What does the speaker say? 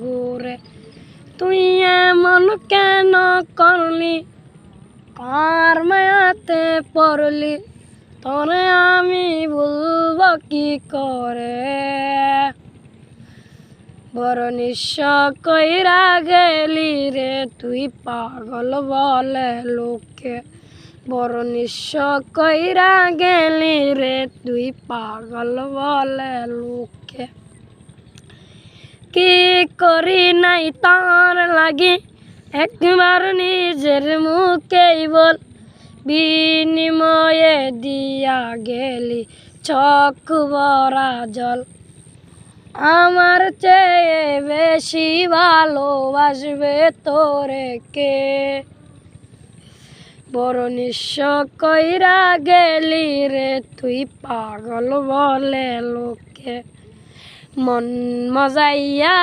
ঘুরে তুই এমন কেন করলি, কার মায়াতে পড়লি, তোরে আমি বলব কি করে। বড় নিঃস্ব কইরা গেলি রে তুই পাগল বলে লোকে, বড় নিঃস্ব কইরা গেলি রে তুই পাগল বলে লোকে। কি করি নাই তার লাগি একবার নিজের মুখেই বল, বিনিময়ে দিয়া গেলি চোখ ভরা জল। আমার চেয়ে বেশি ভালোবাসবে তোরে কে, বড় নিঃস্ব কইরা গেলি রে তুই পাগল বলে লোকে। মন মজাইয়া